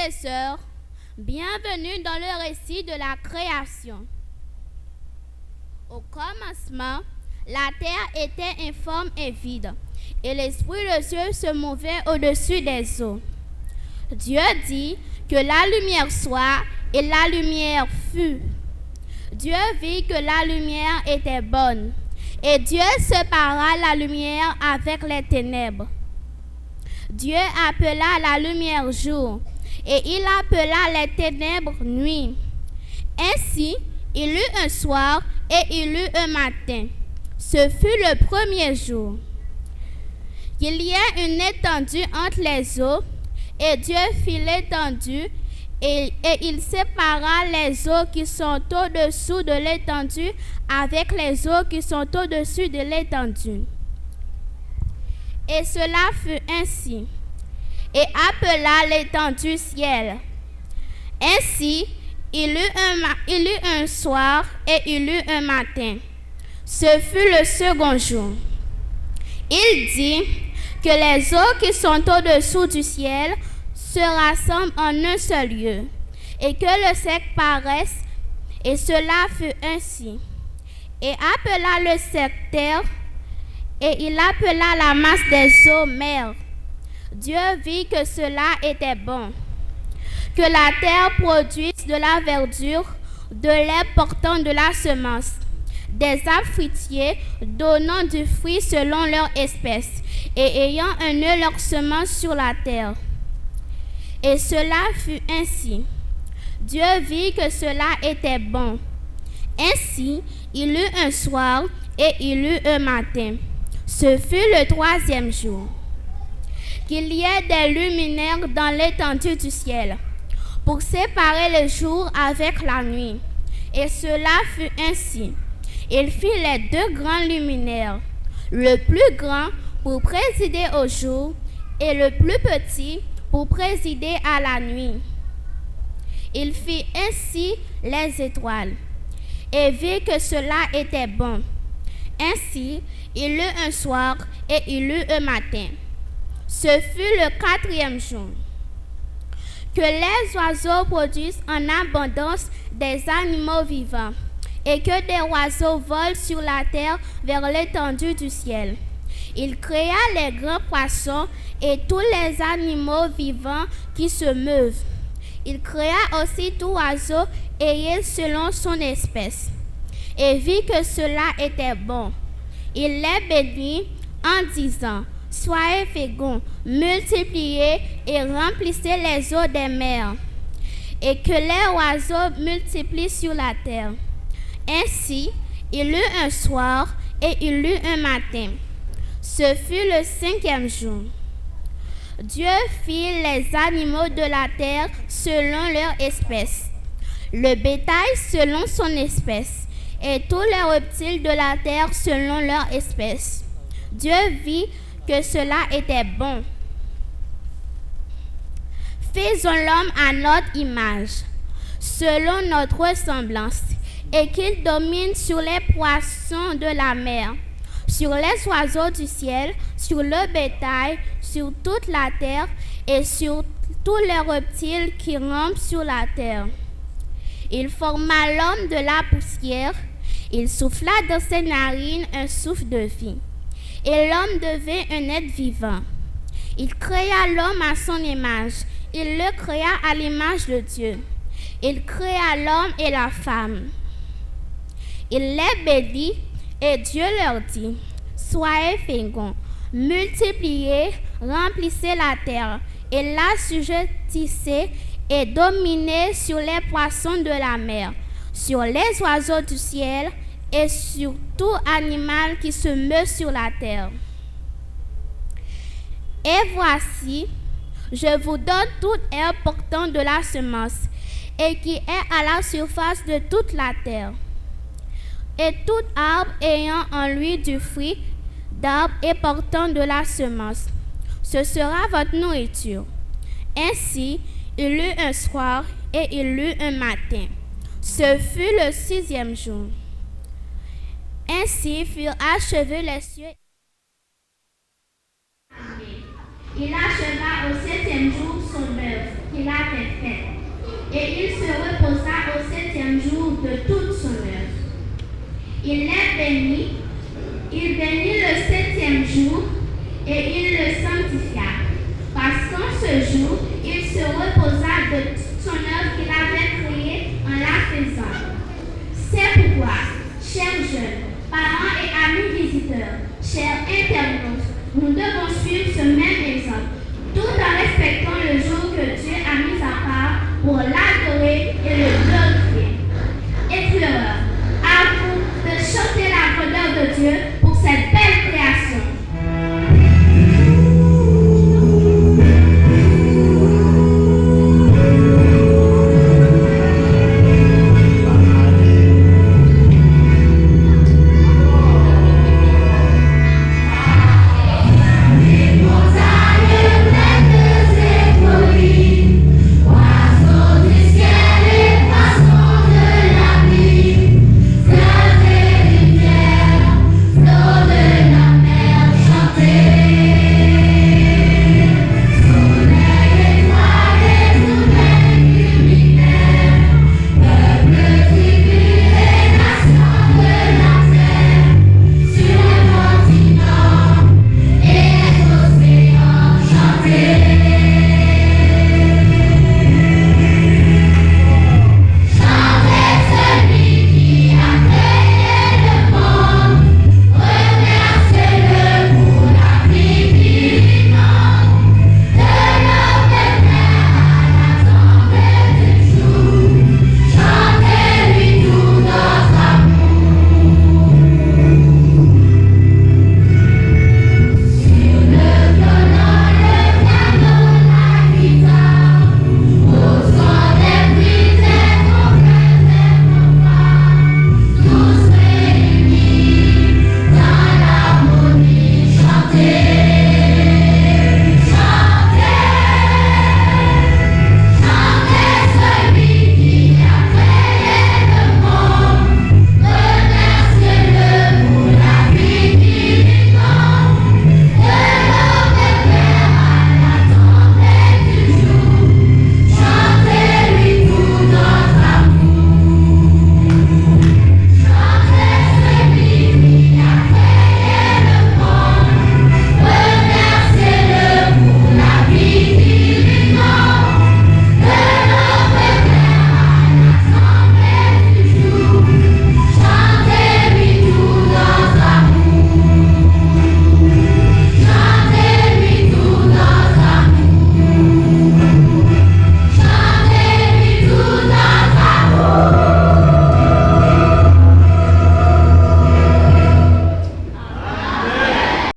et sœurs, bienvenue dans le récit de la création. Au commencement, la terre était informe et vide, et l'Esprit de Dieu se mouvait au-dessus des eaux. Dieu dit que la lumière soit, et la lumière fut. Dieu vit que la lumière était bonne, et Dieu sépara la lumière avec les ténèbres. Dieu appela la lumière jour, et il appela les ténèbres nuit. Ainsi, il eut un soir et il eut un matin. Ce fut le premier jour. Il y a une étendue entre les eaux, et Dieu fit l'étendue, et il sépara les eaux qui sont au-dessous de l'étendue avec les eaux qui sont au-dessus de l'étendue. Et cela fut ainsi. Et appela l'étendue ciel. Ainsi, il eut un soir et il eut un matin. Ce fut le second jour. Il dit que les eaux qui sont au-dessous du ciel se rassemblent en un seul lieu, et que le sec paraisse, et cela fut ainsi. Et appela le sec terre, et il appela la masse des eaux mer. Dieu vit que cela était bon. Que la terre produise de la verdure, de l'herbe portant de la semence, des arbres fruitiers donnant du fruit selon leur espèce, et ayant un nœud leur semence sur la terre. Et cela fut ainsi. Dieu vit que cela était bon. Ainsi, il eut un soir et il eut un matin. Ce fut le troisième jour. Qu'il y ait des luminaires dans l'étendue du ciel, pour séparer le jour avec la nuit. Et cela fut ainsi. Il fit les deux grands luminaires, le plus grand pour présider au jour, et le plus petit pour présider à la nuit. Il fit ainsi les étoiles, et vit que cela était bon. Ainsi, il eut un soir et il eut un matin. Ce fut le quatrième jour. Que les oiseaux produisent en abondance des animaux vivants, et que des oiseaux volent sur la terre vers l'étendue du ciel. Il créa les grands poissons et tous les animaux vivants qui se meuvent. Il créa aussi tout oiseau ayé selon son espèce, et vit que cela était bon. Il les bénit en disant: soyez féconds, multipliez et remplissez les eaux des mers, et que les oiseaux multiplient sur la terre. Ainsi, il eut un soir et il eut un matin. Ce fut le cinquième jour. Dieu fit les animaux de la terre selon leur espèce, le bétail selon son espèce, et tous les reptiles de la terre selon leur espèce. Dieu vit que cela était bon. Faisons l'homme à notre image, selon notre ressemblance, et qu'il domine sur les poissons de la mer, sur les oiseaux du ciel, sur le bétail, sur toute la terre, et sur tous les reptiles qui rampent sur la terre. Il forma l'homme de la poussière, il souffla dans ses narines un souffle de vie, et l'homme devint un être vivant. Il créa l'homme à son image, il le créa à l'image de Dieu. Il créa l'homme et la femme. Il les bénit, et Dieu leur dit: soyez féconds, multipliez, remplissez la terre, et l'assujettissez, et dominez sur les poissons de la mer, sur les oiseaux du ciel, et sur tout animal qui se meut sur la terre. Et voici, je vous donne toute herbe portant de la semence, et qui est à la surface de toute la terre. Et tout arbre ayant en lui du fruit d'arbre et portant de la semence, ce sera votre nourriture. Ainsi, il eut un soir et il eut un matin. Ce fut le sixième jour. Ainsi furent achevés les cieux. Il acheva au septième jour son œuvre qu'il avait et il se reposa au 7e jour de toute son œuvre. Il les bénit, il bénit le 7e jour et il le sanctifia, parce qu'en ce jour, il se reposa de toute son œuvre qu'il avait créée en la faisant. C'est pourquoi, chers jeunes, parents et amis visiteurs, chers internautes, nous devons suivre ce même exemple, tout en respectant le jour que Dieu a mis à part pour la